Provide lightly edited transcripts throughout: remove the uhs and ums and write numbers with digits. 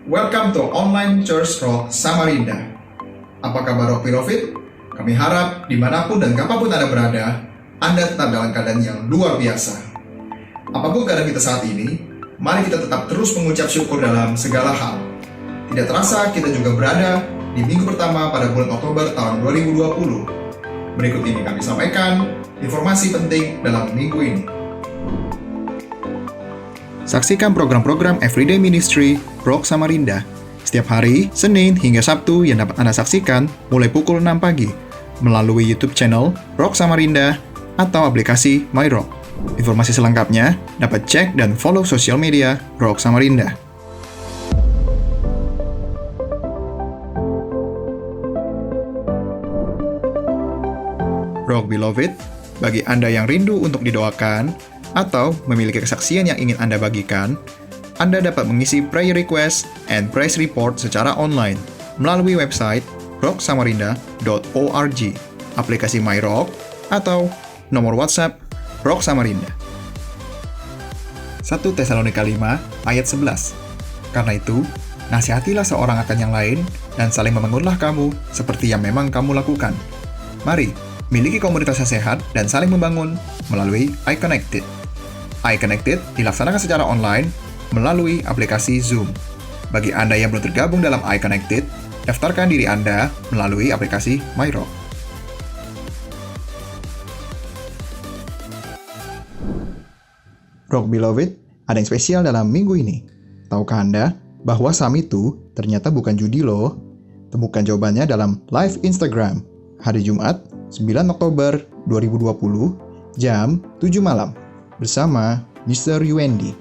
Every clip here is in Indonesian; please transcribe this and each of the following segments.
Welcome to Online Church Rock Samarinda. Apa kabar Rock Beloved? Kami harap dimanapun dan kapanpun Anda berada, Anda tetap dalam keadaan yang luar biasa. Apapun keadaan kita saat ini, mari kita tetap terus mengucap syukur dalam segala hal. Tidak terasa kita juga berada di minggu pertama pada bulan Oktober tahun 2020. Berikut ini kami sampaikan informasi penting dalam minggu ini. Saksikan program-program Everyday Ministry Rock Samarinda setiap hari, Senin hingga Sabtu yang dapat Anda saksikan mulai pukul 6 pagi melalui YouTube channel Rock Samarinda atau aplikasi My Rock. Informasi selengkapnya dapat cek dan follow sosial media Rock Samarinda. Rock Beloved, bagi Anda yang rindu untuk didoakan atau memiliki kesaksian yang ingin Anda bagikan, Anda dapat mengisi prayer request and praise report secara online melalui website rocksamarinda.org, aplikasi MyRock, atau nomor WhatsApp Rock Samarinda. 1 Tesalonika 5 ayat 11. Karena itu, nasihatilah seorang akan yang lain dan saling membangunlah kamu seperti yang memang kamu lakukan. Mari, miliki komunitas yang sehat dan saling membangun melalui iConnected. iConnected dilaksanakan secara online melalui aplikasi Zoom. Bagi Anda yang belum tergabung dalam iConnected, daftarkan diri Anda melalui aplikasi MyRock. Rock Beloved, ada yang spesial dalam minggu ini. Tahukah Anda bahwa saham itu ternyata bukan judi loh? Temukan jawabannya dalam live Instagram hari Jumat 9 Oktober 2020 jam 7 malam bersama Mr. Yuendi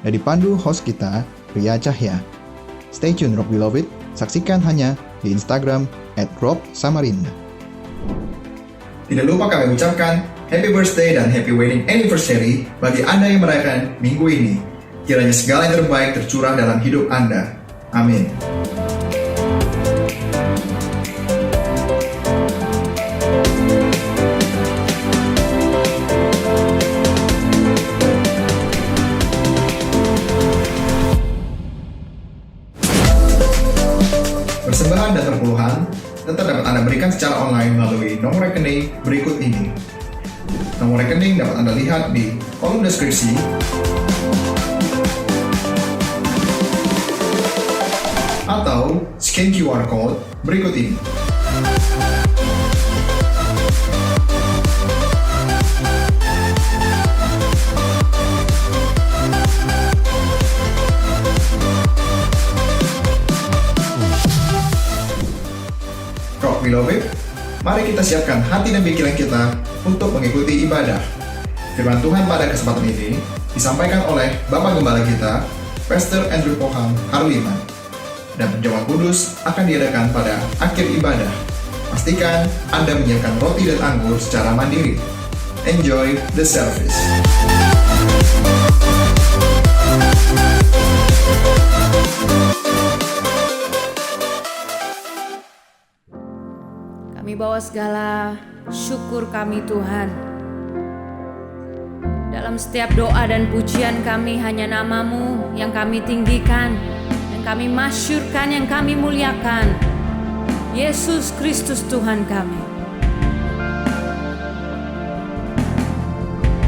dan dipandu host kita Ria Cahya. Stay tune Rock Beloved, saksikan hanya di Instagram @rocksamarinda. Tidak lupa kami ucapkan happy birthday dan happy wedding anniversary bagi Anda yang merayakan minggu ini. Kiranya segala yang terbaik tercurah dalam hidup Anda. Amin. Persembahan dan perpuluhan tetap dapat Anda berikan secara online melalui nomor rekening berikut ini. Nomor rekening dapat Anda lihat di kolom deskripsi atau scan QR code berikut ini. Rock Beloved, mari kita siapkan hati dan pikiran kita untuk mengikuti ibadah. Firman Tuhan pada kesempatan ini disampaikan oleh Bapak Gembala kita, Pastor Andrew Pohang Harliman. Dan penjamuan kudus akan diadakan pada akhir ibadah. Pastikan Anda menyiapkan roti dan anggur secara mandiri. Enjoy the service. Kami bawa segala syukur kami Tuhan. Dalam setiap doa dan pujian kami hanya nama-Mu yang kami tinggikan, yang kami masyurkan, yang kami muliakan. Yesus Kristus Tuhan kami.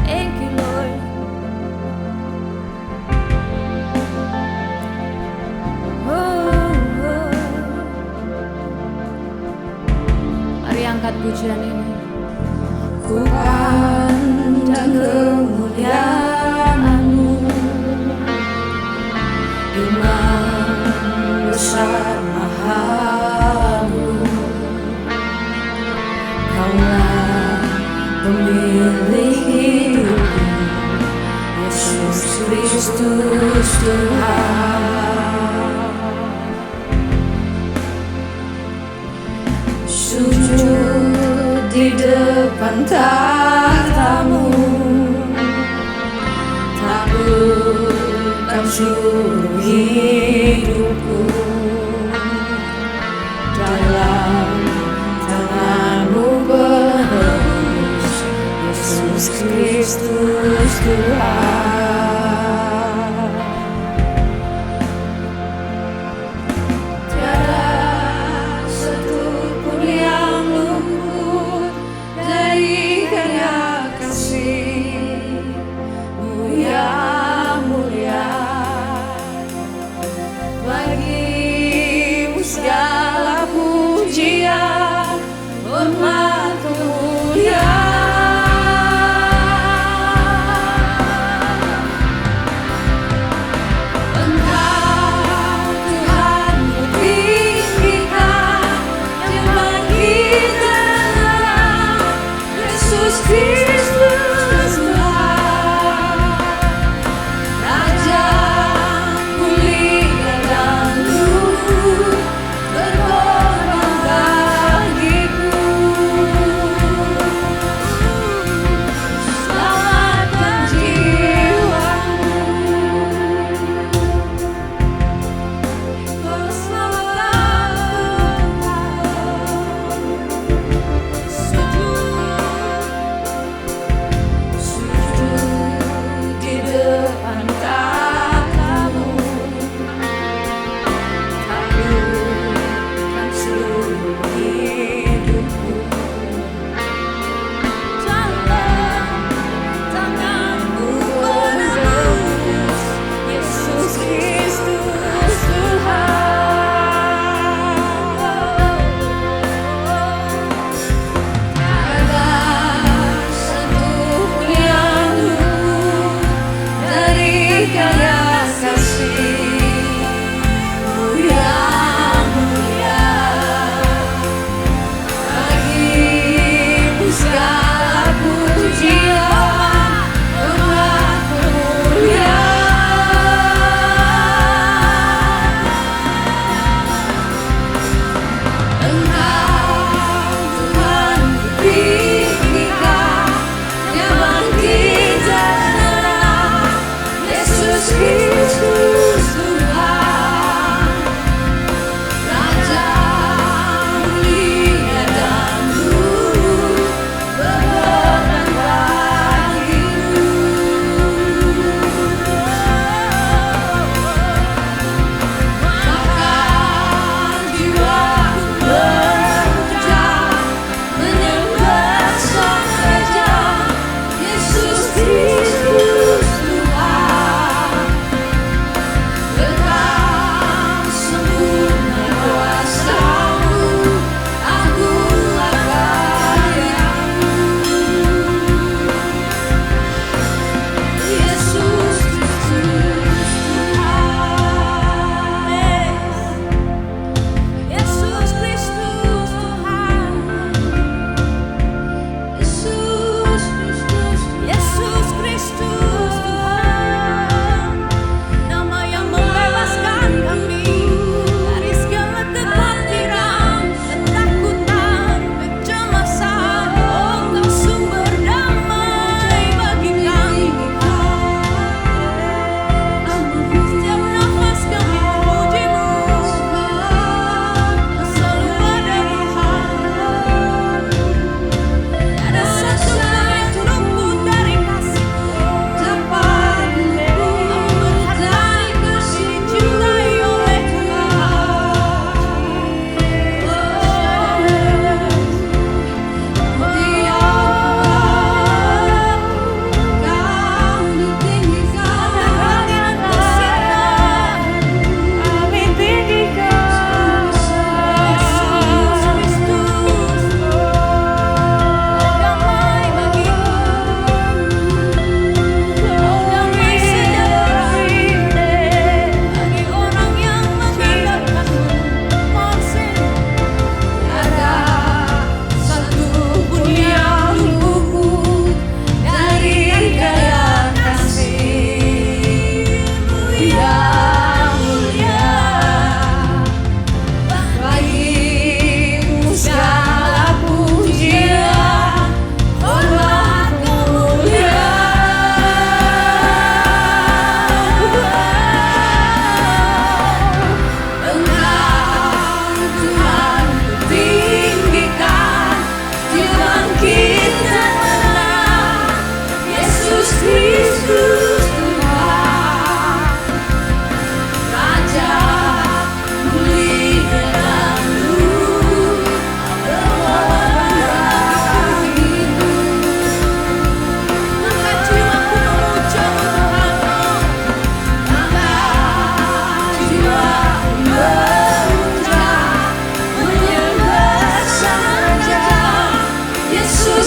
Thank you Lord. Mari angkat pujian ini. Ku pandang kemuliaan-Mu, Imam besar maha-Mu. Kaulah pemilik hidupku, Yesus Kristus Tuhan. Sujud di depan tahta-Mu, taklukkan seluruh hidupku. Dalam tangan-Mu berhembus, Yesus Kristus Tuhan. hormat kemuliaan. Engkau Tuhan ku tinggikan, nyembah kita Yesus Kristus Tuhan, Raja mulia dan luhur, berkorban bagiku.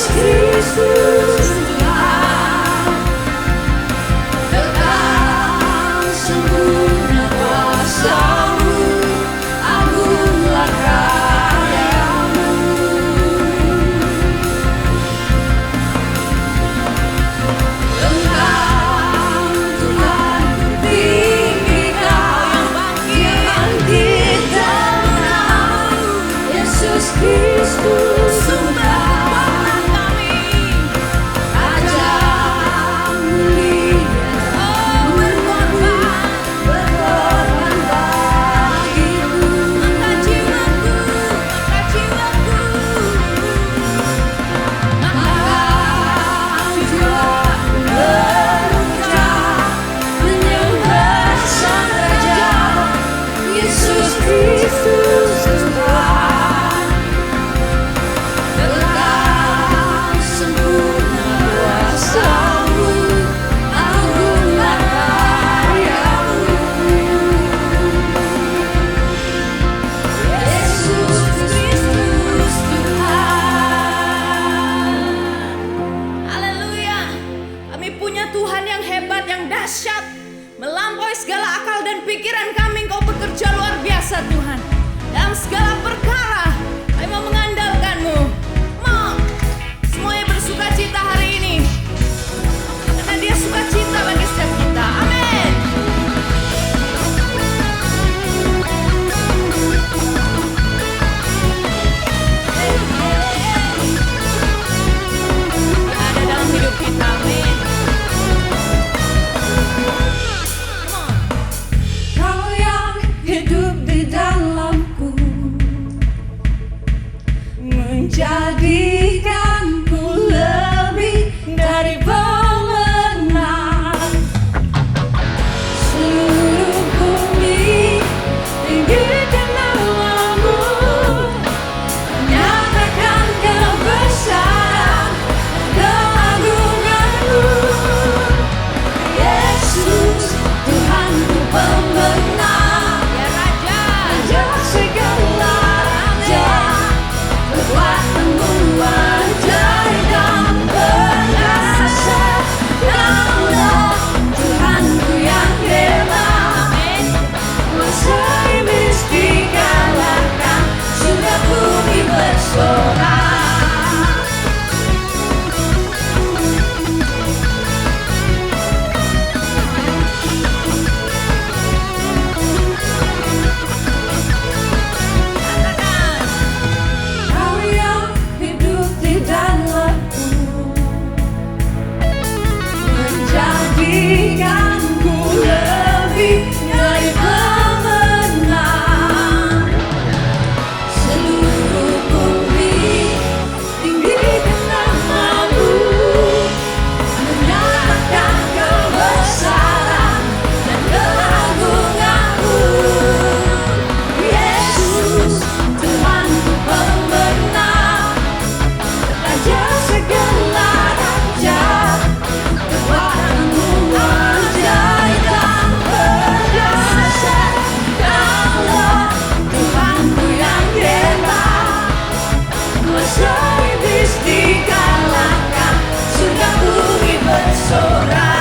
Kristus Tuhan, kekal sempurna kuasa-Mu, agunglah karya-Mu. Engkau Tuhan tinggikan, yang bangkit dan menang, Yesus Kristus Tuhan, Raja mulia, berkorban bagiku. Angkat jiwaku, berucap menyembah Sang Raja, Yesus Kristus Tuhan, kekal sempurna kuasa-Mu, agunglah karya-Mu. Yesus Kristus Tuhan. Haleluya. Kami punya Tuhan yang hebat, yang dahsyat, melampaui segala akal dan pikiran kami. Engkau bekerja luar biasa Tuhan. Dalam segala perkara kami mau mengandalkan-Mu. Mau semuanya bersuka cita hari ini, karena Dia suka cita bagi setiap kita. Amin. Dia ada dalam hidup kita. Amin. Kau yang hidup di dalamku, menjadikanku lebih dari pemenang. Seluruh bumi tinggikan nama-Mu, nyatakan kebesaran keagungan-Mu. Yesus Tuhanku pemenang, Ya Raja, Raja segala raja, kekuatan-Mu ajaib dan perkasa. Kaulah Tuhanku yang hebat, kuasa iblis dikalahkan, surga bumi bersorak. Kau yang hidup di dalamku, menjadikanku lebih dari pemenang. Seluruh bumi tinggikan nama-Mu, menyatakan kebesaran dan keagungan-Mu. Yesus Tuhanku pemenang, Raja segala raja, kekuatan-Mu ajaib dan perkasa. Kaulah Tuhanku yang hebat, kuasa iblis dikalahkan, surga bumi bersorak.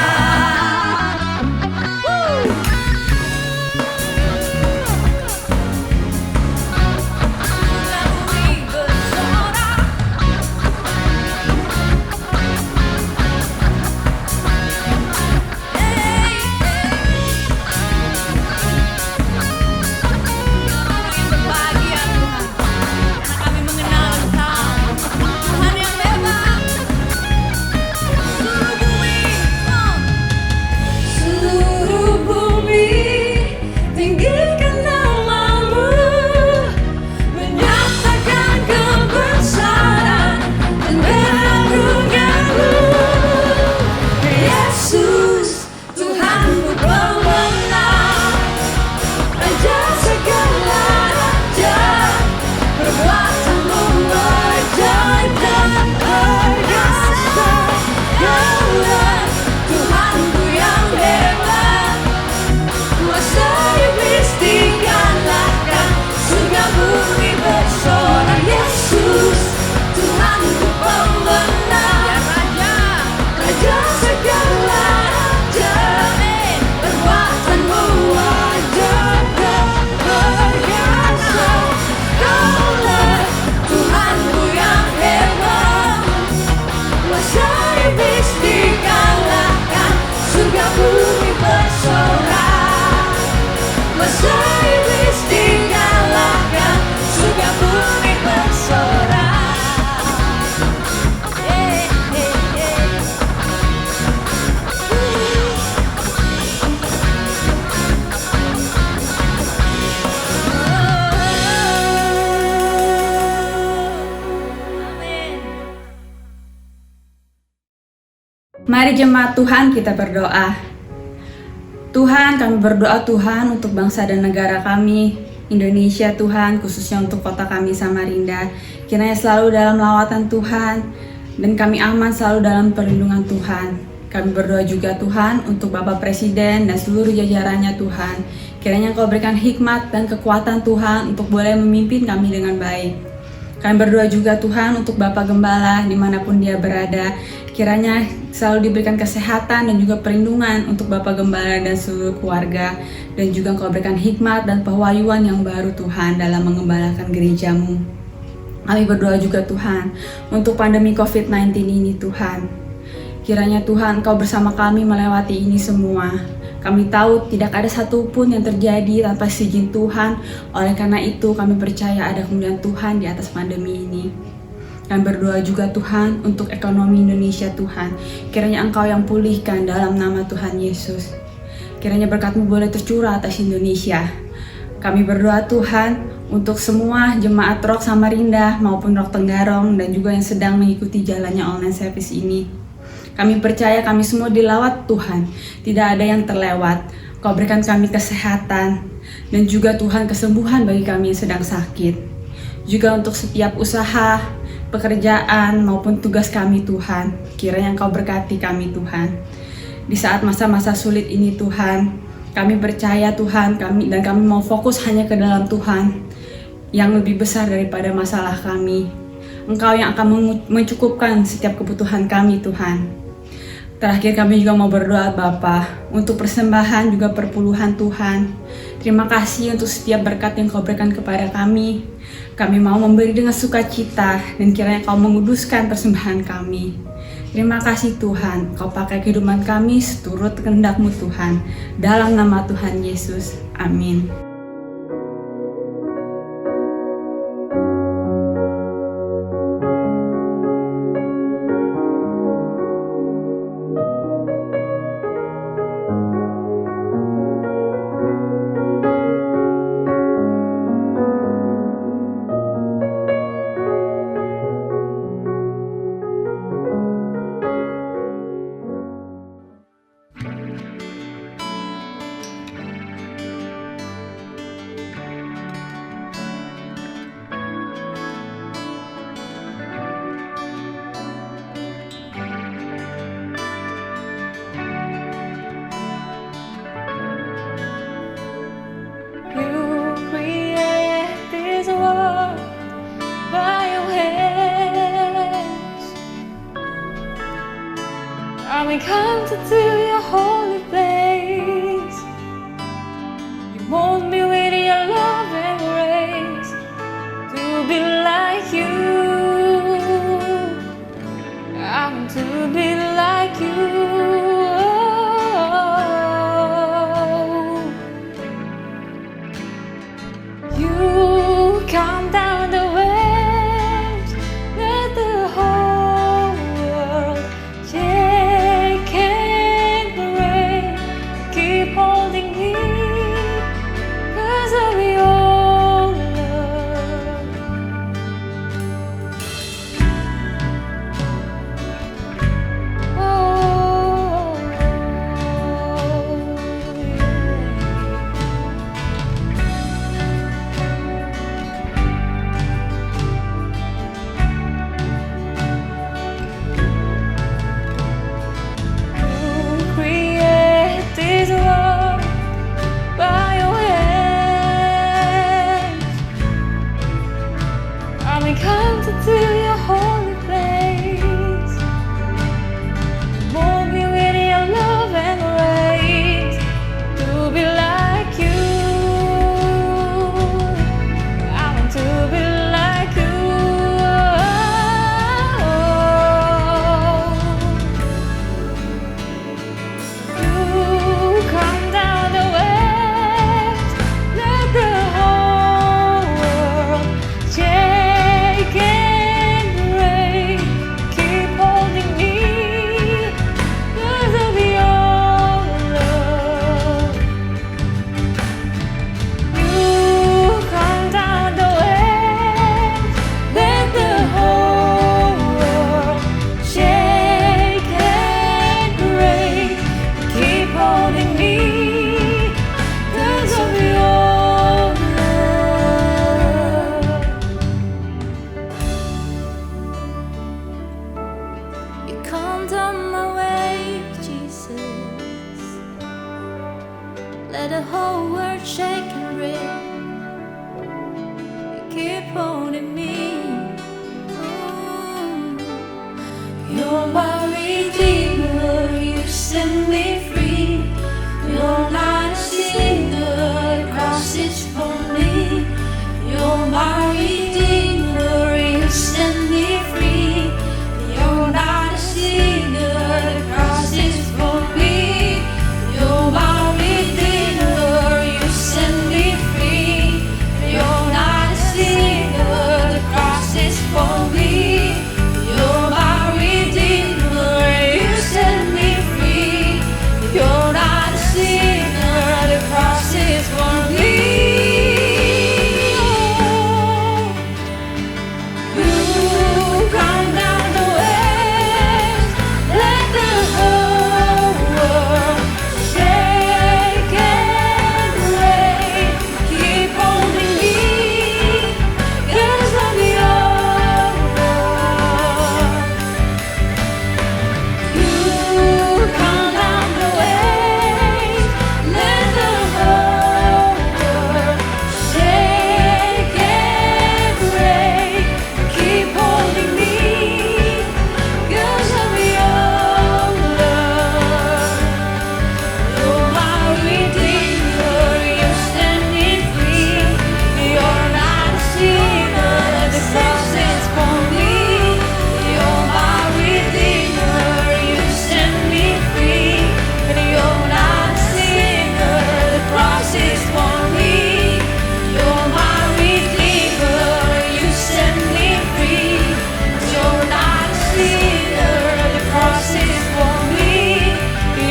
surga bumi bersorak. Kami berbahagia Tuhan, karena kami mengenal Engkau. Mari jemaat Tuhan kita berdoa. Tuhan, kami berdoa Tuhan untuk bangsa dan negara kami, Indonesia Tuhan, khususnya untuk kota kami Samarinda. Kiranya selalu dalam lawatan Tuhan dan kami aman selalu dalam perlindungan Tuhan. Kami berdoa juga Tuhan untuk Bapak Presiden dan seluruh jajarannya Tuhan. Kiranya Engkau berikan hikmat dan kekuatan Tuhan untuk boleh memimpin kami dengan baik. Kami berdoa juga Tuhan untuk Bapak Gembala dimanapun dia berada. Kiranya selalu diberikan kesehatan dan juga perlindungan untuk Bapak Gembala dan seluruh keluarga. Dan juga Engkau berikan hikmat dan pewahyuan yang baru Tuhan dalam mengembalakan gerejamu. Kami berdoa juga Tuhan untuk pandemi COVID-19 ini Tuhan. Kiranya Tuhan Engkau bersama kami melewati ini semua. Kami tahu tidak ada satupun yang terjadi tanpa izin Tuhan. Oleh karena itu kami percaya ada kemuliaan Tuhan di atas pandemi ini. Kami berdoa juga Tuhan untuk ekonomi Indonesia Tuhan. Kiranya Engkau yang pulihkan dalam nama Tuhan Yesus. Kiranya berkat-Mu boleh tercurah atas Indonesia. Kami berdoa Tuhan untuk semua jemaat Rock Samarinda maupun Rock Tenggarong dan juga yang sedang mengikuti jalannya online service ini. Kami percaya kami semua dilawat Tuhan, tidak ada yang terlewat. Kau berikan kami kesehatan dan juga Tuhan kesembuhan bagi kami yang sedang sakit. Juga untuk setiap usaha, pekerjaan maupun tugas kami Tuhan, kiranya Engkau berkati kami Tuhan. Di saat masa-masa sulit ini Tuhan, kami percaya Tuhan kami mau fokus hanya ke dalam Tuhan yang lebih besar daripada masalah kami. Engkau yang akan mencukupkan setiap kebutuhan kami Tuhan. Terakhir kami juga mau berdoa Bapa untuk persembahan juga perpuluhan Tuhan. Terima kasih untuk setiap berkat yang Kau berikan kepada kami. Kami mau memberi dengan sukacita dan kiranya Kau menguduskan persembahan kami. Terima kasih Tuhan, Kau pakai kehidupan kami seturut kehendak-Mu Tuhan. Dalam nama Tuhan Yesus, amin. We come to your holy place. You mold me with your love and grace to be like you. I want to be like you. You calm down the waves, let the whole world shake and break. let the whole world shake and rip. You keep holding me. You're my redeemer, you set me free. You're not a sinner, the cross is for me. You're my redeemer, you set me free. You're not a sinner, the cross is for me. You're my redeemer, you set me free. You're not a sinner, the cross is for me. You're my redeemer, you set me free. You're not a sinner, the cross is for me. You come down the waves, let the whole world shake and break. Keep holding me, 'cause I'm yours. You come down the waves, let the whole world shake and break. Keep holding me, 'cause I'm yours. You're my redeemer, you set me free. You're not a sinner, the cross is for me. You're my redeemer, you set me free. You're not a sinner, the cross is for me. You're my redeemer, you set me free. You're not a sinner, the cross is for me.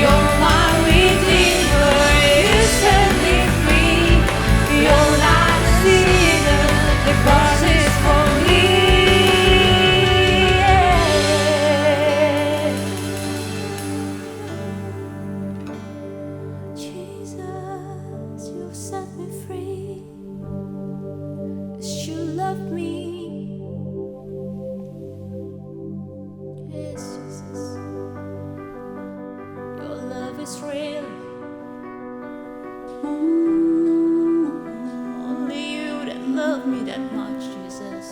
You're my redeemer, you set me free. You're not a sinner, the cross is for me. Jesus, you set me free. 'Cause you love me. Yes, Jesus. Your love is real. Only you that love me that much, Jesus.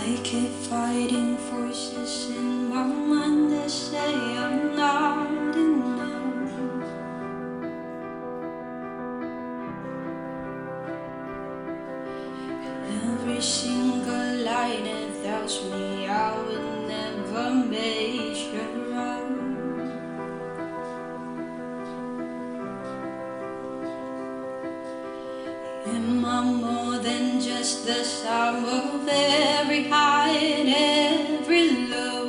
I keep fighting forces in my mind that say I'm not enough. Every single lie that tells me I will never measure up. Am I more than just the sum of every high and every low?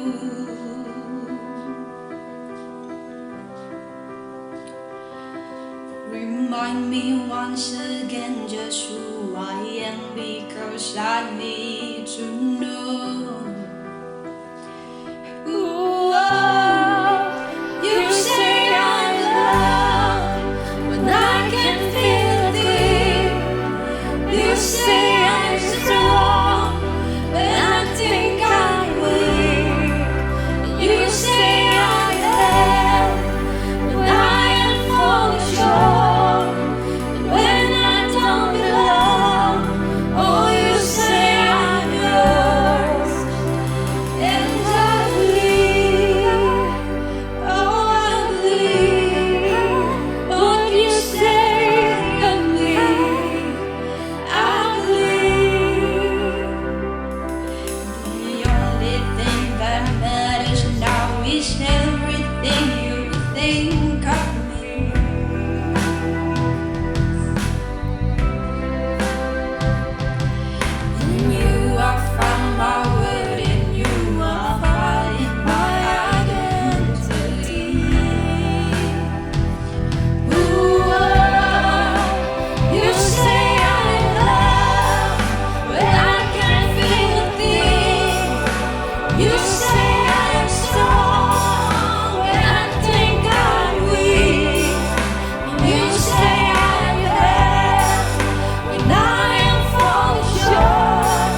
Remind me once again just who I am, because I need to know. Ooh, oh, you say I'm loved when I can feel it deep. You say I'm strong when I think I'm weak. You say I am when I am falling short. And when I don't belong, oh, you say I'm yours. And I believe, oh, I believe what you say of me. I believe The only thing that matters now is everything you think of me. In you I found my word, in you I find my identity. Ooh, oh, you say I'm loved when I can feel a thing. You say I'm strong when I think I'm weak. You say I'm held when I am falling short.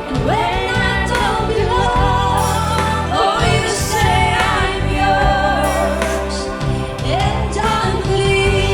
And when I don't belong, oh, you say I'm yours. And I believe.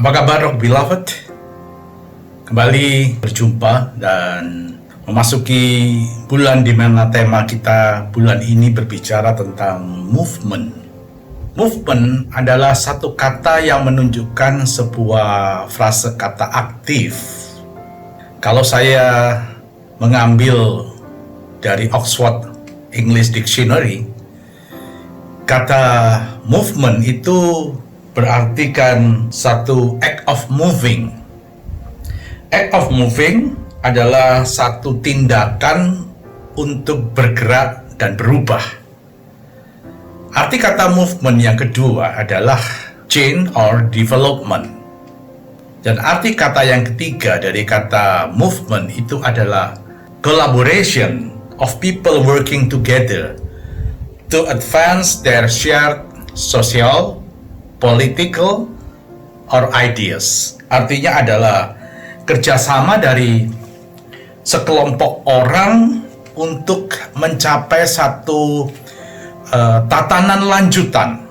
Apa kabar Rock Beloved? Kembali berjumpa dan memasuki bulan di mana tema kita bulan ini berbicara tentang movement. Movement adalah satu kata yang menunjukkan sebuah frase kata aktif. Kalau saya mengambil dari Oxford English Dictionary, kata movement itu berarti kan satu act of moving. Act of moving adalah satu tindakan untuk bergerak dan berubah. Arti kata movement yang kedua adalah change or development. Dan arti kata yang ketiga dari kata movement itu adalah collaboration of people working together to advance their shared social, political, or ideas. Artinya adalah kerjasama dari sekelompok orang untuk mencapai satu tatanan lanjutan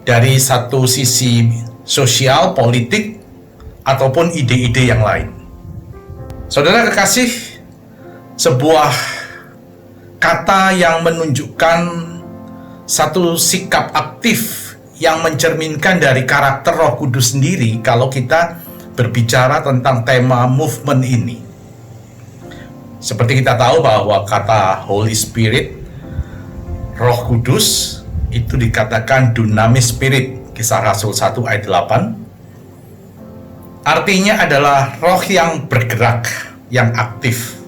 dari satu sisi sosial, politik, ataupun ide-ide yang lain. Saudara kekasih, sebuah kata yang menunjukkan satu sikap aktif yang mencerminkan dari karakter Roh Kudus sendiri kalau kita berbicara tentang tema movement ini. Seperti kita tahu bahwa kata Holy Spirit, Roh Kudus, itu dikatakan dunamis spirit, Kisah Rasul 1 ayat 8. Artinya adalah roh yang bergerak, yang aktif.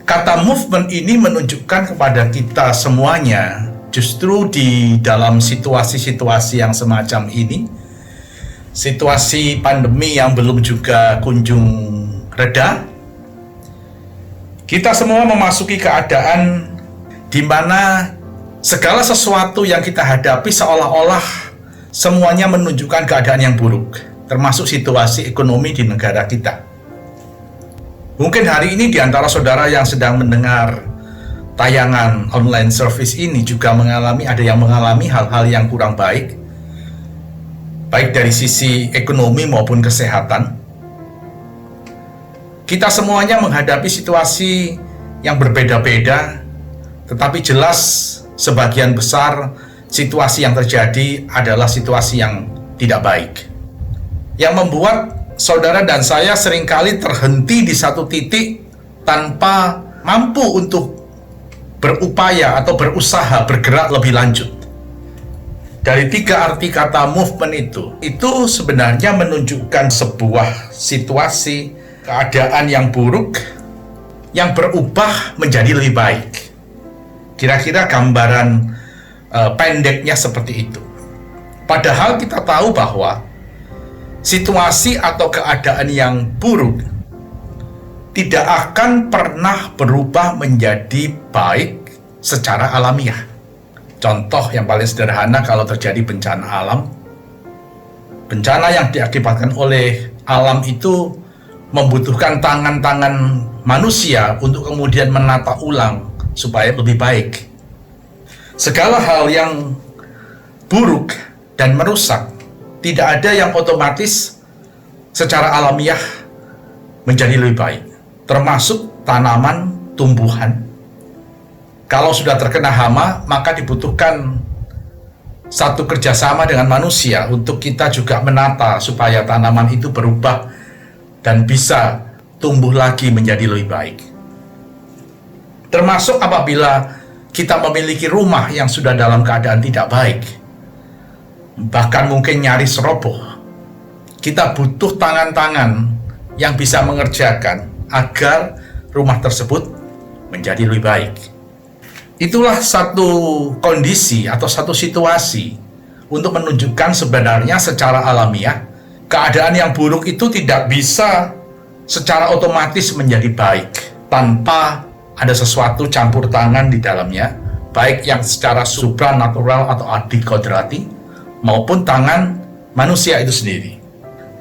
Kata movement ini menunjukkan kepada kita semuanya, justru di dalam situasi-situasi yang semacam ini, situasi pandemi yang belum juga kunjung reda, kita semua memasuki keadaan di mana segala sesuatu yang kita hadapi seolah-olah semuanya menunjukkan keadaan yang buruk, termasuk situasi ekonomi di negara kita. Mungkin hari ini di antara saudara yang sedang mendengar tayangan online service ini juga ada yang mengalami hal-hal yang kurang baik, baik dari sisi ekonomi maupun kesehatan. Kita semuanya menghadapi situasi yang berbeda-beda, tetapi jelas sebagian besar situasi yang terjadi adalah situasi yang tidak baik, yang membuat saudara dan saya seringkali terhenti di satu titik tanpa mampu untuk berupaya atau berusaha bergerak lebih lanjut. Dari 3 arti kata movement itu sebenarnya menunjukkan sebuah situasi, keadaan yang buruk yang berubah menjadi lebih baik. Kira-kira gambaran pendeknya seperti itu. Padahal kita tahu bahwa situasi atau keadaan yang buruk tidak akan pernah berubah menjadi baik secara alamiah. Contoh yang paling sederhana, kalau terjadi bencana alam, bencana yang diakibatkan oleh alam itu membutuhkan tangan-tangan manusia untuk kemudian menata ulang supaya lebih baik. Segala hal yang buruk dan merusak, tidak ada yang otomatis secara alamiah menjadi lebih baik, termasuk tanaman, tumbuhan. Kalau sudah terkena hama, maka dibutuhkan satu kerjasama dengan manusia untuk kita juga menata supaya tanaman itu berubah dan bisa tumbuh lagi menjadi lebih baik. Termasuk apabila kita memiliki rumah yang sudah dalam keadaan tidak baik, bahkan mungkin nyaris roboh, kita butuh tangan-tangan yang bisa mengerjakan agar rumah tersebut menjadi lebih baik. Itulah satu kondisi atau satu situasi untuk menunjukkan sebenarnya secara alamiah keadaan yang buruk itu tidak bisa secara otomatis menjadi baik tanpa ada sesuatu campur tangan di dalamnya, baik yang secara supranatural atau adikodrati maupun tangan manusia itu sendiri.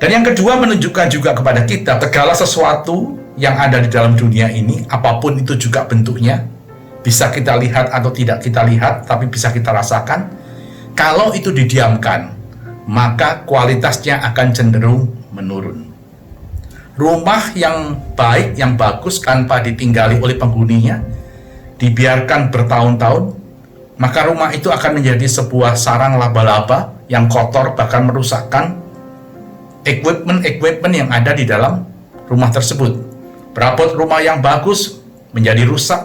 Dan yang kedua menunjukkan juga kepada kita segala sesuatu yang ada di dalam dunia ini, apapun itu juga bentuknya, bisa kita lihat atau tidak kita lihat, tapi bisa kita rasakan. Kalau itu didiamkan, maka kualitasnya akan cenderung menurun. Rumah yang baik, yang bagus tanpa ditinggali oleh penghuninya, dibiarkan bertahun-tahun, maka rumah itu akan menjadi sebuah sarang laba-laba yang kotor, bahkan merusakkan equipment yang ada di dalam rumah tersebut. Perabot rumah yang bagus menjadi rusak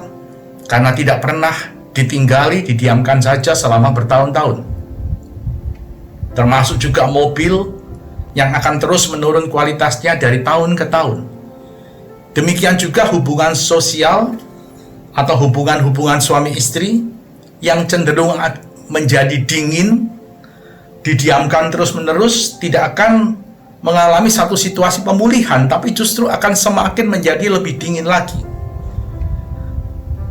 karena tidak pernah ditinggali, didiamkan saja selama bertahun-tahun. Termasuk juga mobil yang akan terus menurun kualitasnya dari tahun ke tahun. Demikian juga hubungan sosial atau hubungan suami istri yang cenderung menjadi dingin, didiamkan terus-menerus, tidak akan mengalami satu situasi pemulihan, tapi justru akan semakin menjadi lebih dingin lagi.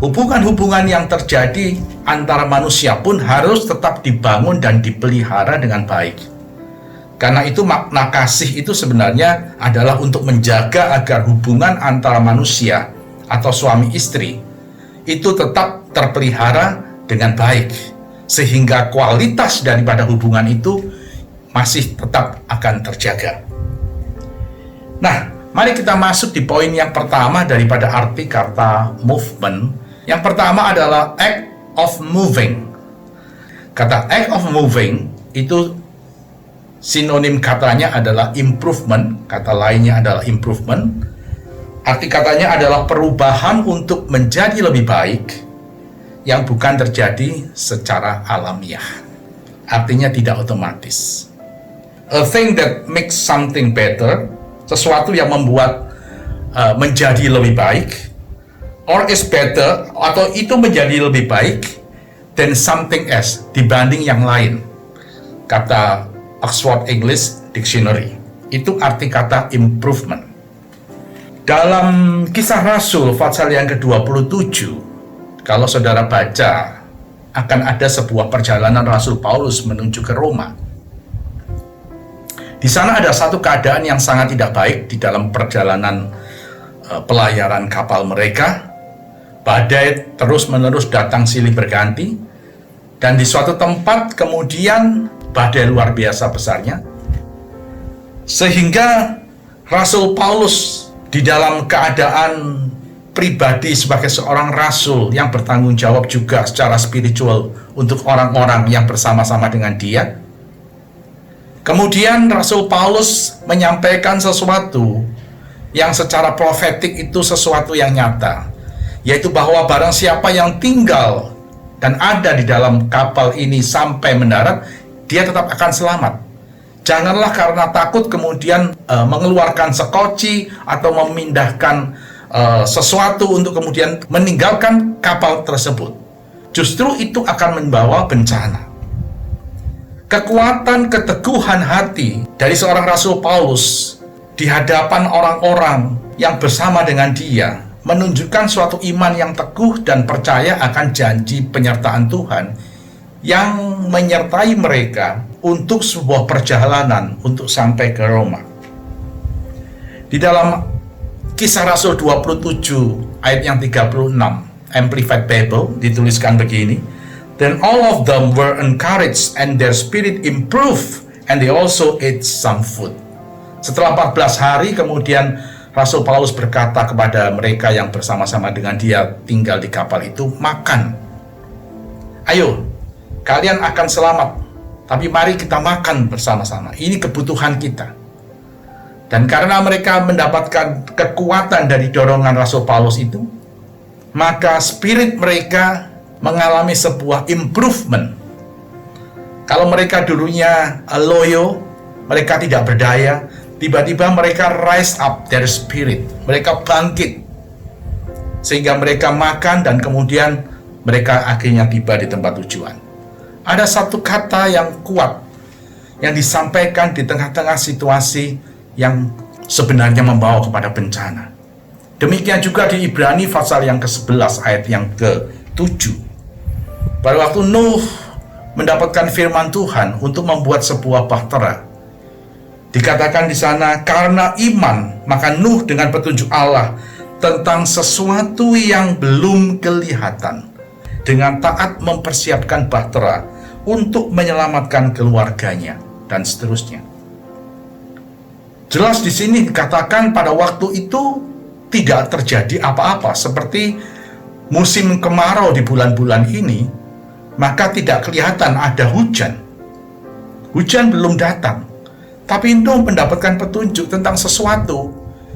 Hubungan-hubungan yang terjadi antara manusia pun harus tetap dibangun dan dipelihara dengan baik. Karena itu makna kasih itu sebenarnya adalah untuk menjaga agar hubungan antara manusia atau suami istri itu tetap terpelihara dengan baik, sehingga kualitas daripada hubungan itu masih tetap akan terjaga. Nah, mari kita masuk di poin yang pertama daripada arti kata movement. Yang pertama adalah act of moving. Kata act of moving itu sinonim katanya adalah improvement, kata lainnya adalah improvement. Arti katanya adalah perubahan untuk menjadi lebih baik yang bukan terjadi secara alamiah. Artinya tidak otomatis. A thing that makes something better, sesuatu yang membuat menjadi lebih baik, or is better, atau itu menjadi lebih baik than something else, dibanding yang lain. Kata Oxford English Dictionary. Itu arti kata improvement. Dalam Kisah Rasul pasal yang ke-27, kalau saudara baca, akan ada sebuah perjalanan Rasul Paulus menuju ke Roma. Di sana ada satu keadaan yang sangat tidak baik di dalam perjalanan pelayaran kapal mereka. Badai terus-menerus datang silih berganti, dan di suatu tempat kemudian badai luar biasa besarnya, sehingga Rasul Paulus di dalam keadaan pribadi sebagai seorang rasul yang bertanggung jawab juga secara spiritual untuk orang-orang yang bersama-sama dengan dia. Kemudian Rasul Paulus menyampaikan sesuatu yang secara profetik itu sesuatu yang nyata, yaitu bahwa barang siapa yang tinggal dan ada di dalam kapal ini sampai mendarat, dia tetap akan selamat. Janganlah karena takut kemudian mengeluarkan sekoci atau memindahkan sesuatu untuk kemudian meninggalkan kapal tersebut. Justru itu akan membawa bencana. Kekuatan keteguhan hati dari seorang Rasul Paulus di hadapan orang-orang yang bersama dengan dia menunjukkan suatu iman yang teguh dan percaya akan janji penyertaan Tuhan yang menyertai mereka untuk sebuah perjalanan untuk sampai ke Roma. Di dalam Kisah Rasul 27 ayat yang 36 Amplified Bible dituliskan begini, "Then all of them were encouraged and their spirit improved and they also ate some food." Setelah 14 hari kemudian Rasul Paulus berkata kepada mereka yang bersama-sama dengan dia tinggal di kapal itu, "Makan. Ayo, kalian akan selamat, tapi mari kita makan bersama-sama. Ini kebutuhan kita." Dan karena mereka mendapatkan kekuatan dari dorongan Rasul Paulus itu, maka spirit mereka mengalami sebuah improvement. Kalau mereka dulunya loyo, mereka tidak berdaya, tiba-tiba mereka rise up their spirit, mereka bangkit, sehingga mereka makan dan kemudian mereka akhirnya tiba di tempat tujuan. Ada satu kata yang kuat yang disampaikan di tengah-tengah situasi yang sebenarnya membawa kepada bencana. Demikian juga di Ibrani pasal yang ke-11 ayat yang ke-7. Pada waktu Nuh mendapatkan firman Tuhan untuk membuat sebuah bahtera, dikatakan di sana, karena iman, maka Nuh dengan petunjuk Allah tentang sesuatu yang belum kelihatan, dengan taat mempersiapkan bahtera untuk menyelamatkan keluarganya, dan seterusnya. Jelas di sini dikatakan pada waktu itu tidak terjadi apa-apa, seperti musim kemarau di bulan-bulan ini, maka tidak kelihatan ada hujan. Hujan belum datang, tapi Nuh mendapatkan petunjuk tentang sesuatu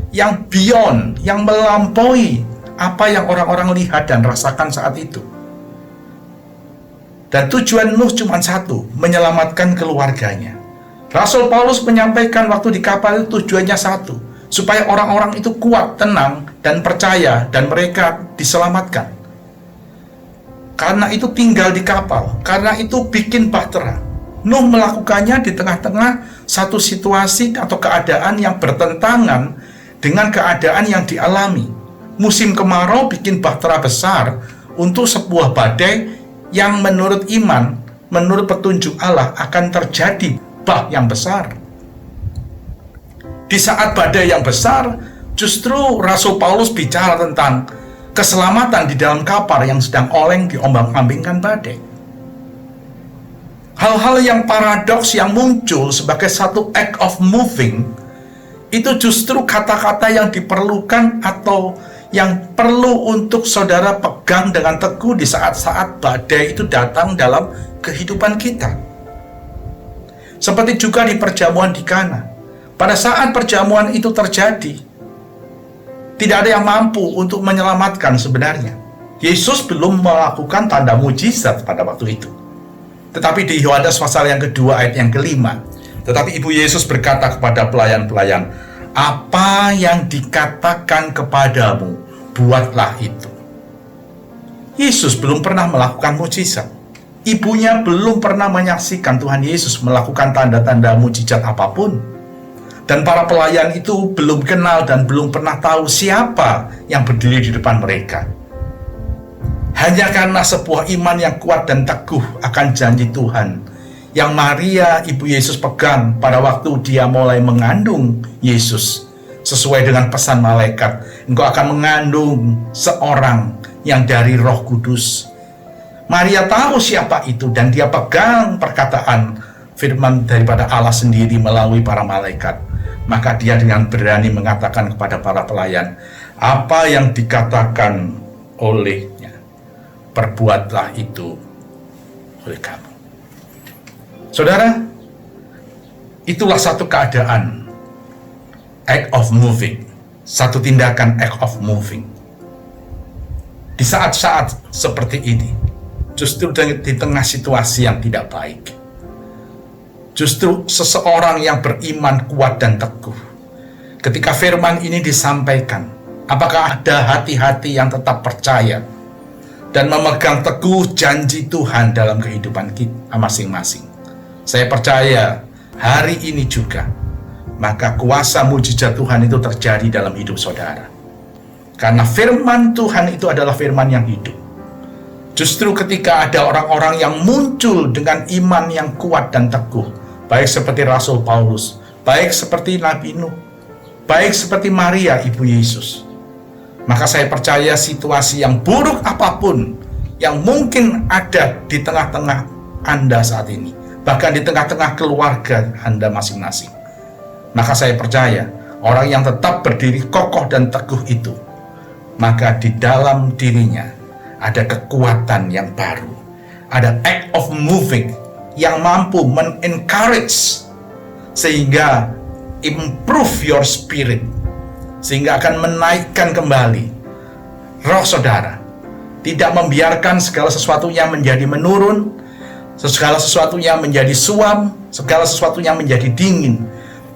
yang beyond, yang melampaui apa yang orang-orang lihat dan rasakan saat itu. Dan tujuan Nuh cuma satu, menyelamatkan keluarganya. Rasul Paulus menyampaikan waktu di kapal itu tujuannya satu, supaya orang-orang itu kuat, tenang, dan percaya, dan mereka diselamatkan. Karena itu tinggal di kapal, karena itu bikin bahtera. Nuh melakukannya di tengah-tengah satu situasi atau keadaan yang bertentangan dengan keadaan yang dialami. Musim kemarau bikin bahtera besar untuk sebuah badai yang menurut iman, menurut petunjuk Allah akan terjadi bah yang besar. Di saat badai yang besar, justru Rasul Paulus bicara tentang keselamatan di dalam kapal yang sedang oleng diombang-ambingkan badai. Hal-hal yang paradoks yang muncul sebagai satu act of moving, itu justru kata-kata yang diperlukan atau yang perlu untuk saudara pegang dengan teguh di saat-saat badai itu datang dalam kehidupan kita. Seperti juga di perjamuan di Kana. Pada saat perjamuan itu terjadi, tidak ada yang mampu untuk menyelamatkan sebenarnya. Yesus belum melakukan tanda mujizat pada waktu itu. Tetapi di Yohanes pasal yang kedua ayat yang kelima, tetapi Ibu Yesus berkata kepada pelayan-pelayan, apa yang dikatakan kepadamu, buatlah itu. Yesus belum pernah melakukan mujizat. Ibunya belum pernah menyaksikan Tuhan Yesus melakukan tanda-tanda mujizat apapun. Dan para pelayan itu belum kenal dan belum pernah tahu siapa yang berdiri di depan mereka. Hanya karena sebuah iman yang kuat dan teguh akan janji Tuhan yang Maria, ibu Yesus pegang pada waktu dia mulai mengandung Yesus. Sesuai dengan pesan malaikat, engkau akan mengandung seorang yang dari Roh Kudus. Maria tahu siapa itu dan dia pegang perkataan firman daripada Allah sendiri melalui para malaikat. Maka dia dengan berani mengatakan kepada para pelayan, apa yang dikatakan olehnya, perbuatlah itu oleh kamu. Saudara, itulah satu keadaan act of moving, satu tindakan act of moving. Di saat-saat seperti ini, justru di tengah situasi yang tidak baik, justru seseorang yang beriman kuat dan teguh, ketika firman ini disampaikan, apakah ada hati-hati yang tetap percaya dan memegang teguh janji Tuhan dalam kehidupan kita masing-masing? Saya percaya hari ini juga, maka kuasa mujizat Tuhan itu terjadi dalam hidup saudara. Karena firman Tuhan itu adalah firman yang hidup. Justru ketika ada orang-orang yang muncul dengan iman yang kuat dan teguh, baik seperti Rasul Paulus, baik seperti Nabi Nuh, baik seperti Maria, ibu Yesus, maka saya percaya situasi yang buruk apapun yang mungkin ada di tengah-tengah Anda saat ini, bahkan di tengah-tengah keluarga Anda masing-masing, maka saya percaya orang yang tetap berdiri kokoh dan teguh itu, maka di dalam dirinya ada kekuatan yang baru, ada act of moving yang mampu men-encourage sehingga improve your spirit, sehingga akan menaikkan kembali roh saudara, tidak membiarkan segala sesuatunya menjadi menurun, segala sesuatunya menjadi suam, segala sesuatunya menjadi dingin,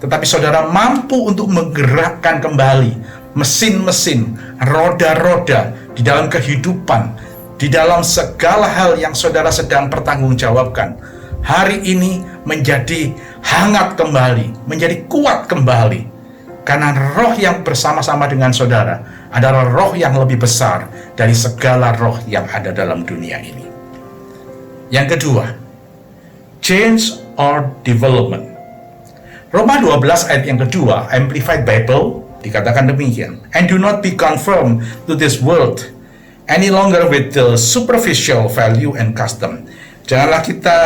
tetapi saudara mampu untuk menggerakkan kembali mesin-mesin, roda-roda di dalam kehidupan, di dalam segala hal yang saudara sedang pertanggungjawabkan, hari ini menjadi hangat kembali, menjadi kuat kembali. Karena roh yang bersama-sama dengan saudara adalah roh yang lebih besar dari segala roh yang ada dalam dunia ini. Yang kedua, change or development. Roma 12 ayat yang kedua, Amplified Bible, dikatakan demikian, and do not be conformed to this world any longer with the superficial value and custom. Janganlah kita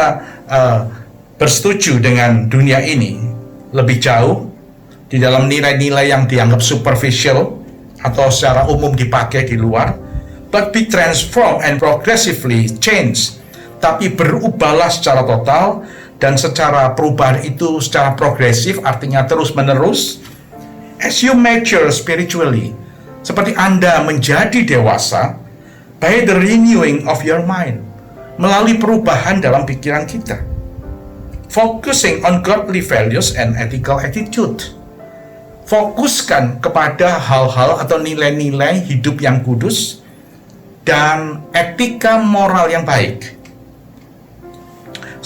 bersetuju dengan dunia ini lebih jauh, di dalam nilai-nilai yang dianggap superficial atau secara umum dipakai di luar, but be transformed and progressively change. Tapi berubahlah secara total, dan secara perubahan itu secara progresif, artinya terus-menerus. As you mature spiritually, seperti Anda menjadi dewasa, by the renewing of your mind, melalui perubahan dalam pikiran kita. Focusing on godly values and ethical attitude. Fokuskan kepada hal-hal atau nilai-nilai hidup yang kudus dan etika moral yang baik.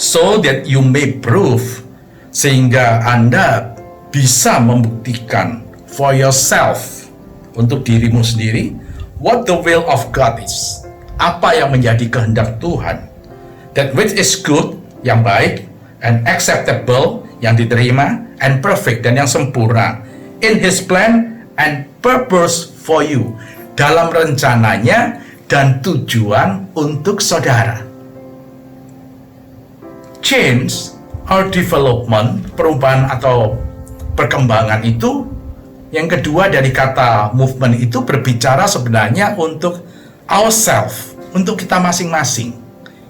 So that you may prove, sehingga Anda bisa membuktikan for yourself, untuk dirimu sendiri, what the will of God is. Apa yang menjadi kehendak Tuhan. That which is good, yang baik, and acceptable, yang diterima, and perfect, dan yang sempurna. In His plan and purpose for you, dalam rencananya dan tujuan untuk saudara. Change or development, perubahan atau perkembangan itu, yang kedua dari kata movement itu berbicara sebenarnya untuk ourself, untuk kita masing-masing.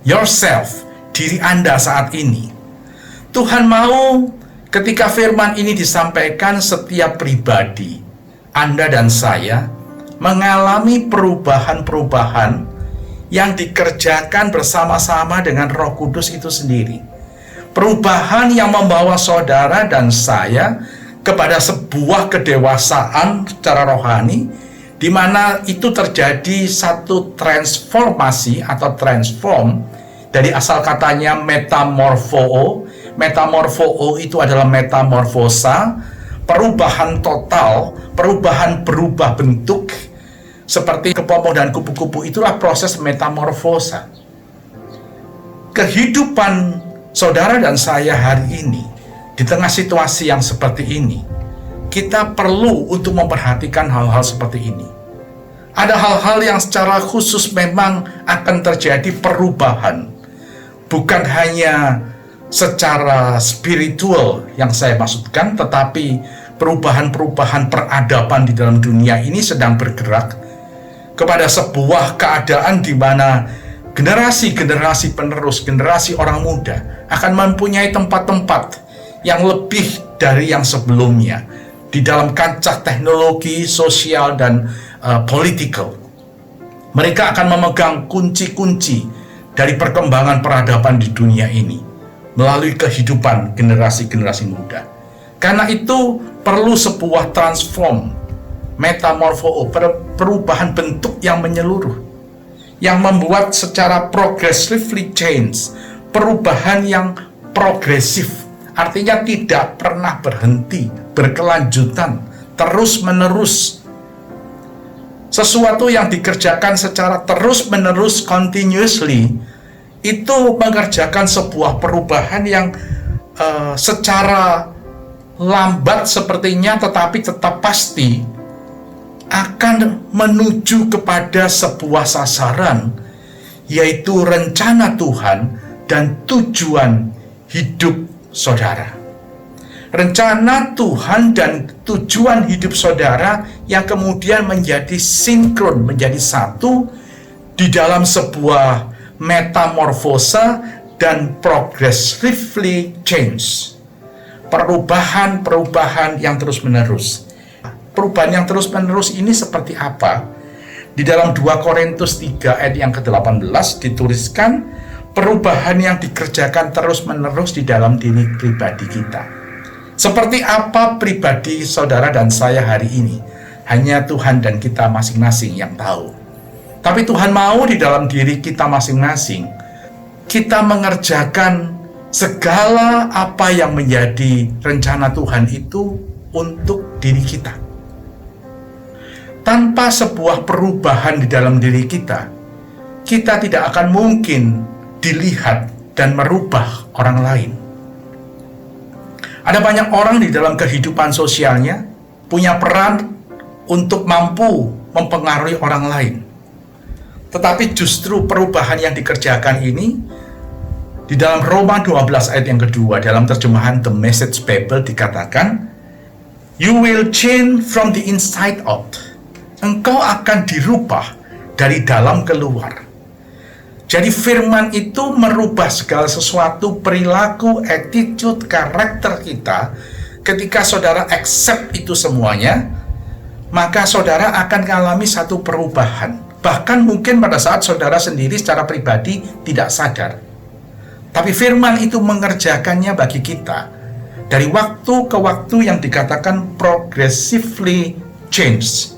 Yourself, diri Anda saat ini. Tuhan mau ketika firman ini disampaikan, setiap pribadi, Anda dan saya, mengalami perubahan-perubahan yang dikerjakan bersama-sama dengan Roh Kudus itu sendiri. Perubahan yang membawa saudara dan saya kepada sebuah kedewasaan secara rohani, di mana itu terjadi satu transformasi atau transform, dari asal katanya metamorfoo. Metamorfoo itu adalah metamorfosa, perubahan total, perubahan berubah bentuk, seperti kepompong dan kupu-kupu, itulah proses metamorfosa. Kehidupan saudara dan saya hari ini, di tengah situasi yang seperti ini, kita perlu untuk memperhatikan hal-hal seperti ini. Ada hal-hal yang secara khusus memang akan terjadi perubahan, bukan hanya secara spiritual yang saya maksudkan, tetapi perubahan-perubahan peradaban di dalam dunia ini sedang bergerak kepada sebuah keadaan di mana generasi-generasi penerus, generasi orang muda akan mempunyai tempat-tempat yang lebih dari yang sebelumnya di dalam kancah teknologi, sosial, dan political. Mereka akan memegang kunci-kunci dari perkembangan peradaban di dunia ini melalui kehidupan generasi-generasi muda. Karena itu perlu sebuah transform, metamorfoo, perubahan bentuk yang menyeluruh, yang membuat secara progressively change, perubahan yang progresif, artinya tidak pernah berhenti, berkelanjutan, terus-menerus. Sesuatu yang dikerjakan secara terus-menerus, continuously, itu mengerjakan sebuah perubahan yang secara lambat sepertinya, tetapi tetap pasti akan menuju kepada sebuah sasaran, yaitu rencana Tuhan dan tujuan hidup saudara. Rencana Tuhan dan tujuan hidup saudara yang kemudian menjadi sinkron, menjadi satu di dalam sebuah metamorfosa dan progressively change. Perubahan-perubahan yang terus-menerus. Perubahan yang terus-menerus ini seperti apa? Di dalam 2 Korintus 3 ayat yang ke-18 dituliskan, perubahan yang dikerjakan terus-menerus di dalam diri pribadi kita. Seperti apa pribadi saudara dan saya hari ini? Hanya Tuhan dan kita masing-masing yang tahu. Tapi Tuhan mau di dalam diri kita masing-masing, kita mengerjakan segala apa yang menjadi rencana Tuhan itu untuk diri kita. Tanpa sebuah perubahan di dalam diri kita, kita tidak akan mungkin dilihat dan merubah orang lain. Ada banyak orang di dalam kehidupan sosialnya punya peran untuk mampu mempengaruhi orang lain. Tetapi justru perubahan yang dikerjakan ini, di dalam Roma 12 ayat yang kedua, dalam terjemahan The Message Bible dikatakan, You will change from the inside out. Engkau akan dirubah dari dalam keluar. Jadi firman itu merubah segala sesuatu, perilaku, attitude, karakter kita. Ketika saudara accept itu semuanya, maka saudara akan mengalami satu perubahan. Bahkan mungkin pada saat saudara sendiri secara pribadi tidak sadar. Tapi firman itu mengerjakannya bagi kita. Dari waktu ke waktu yang dikatakan progressively change.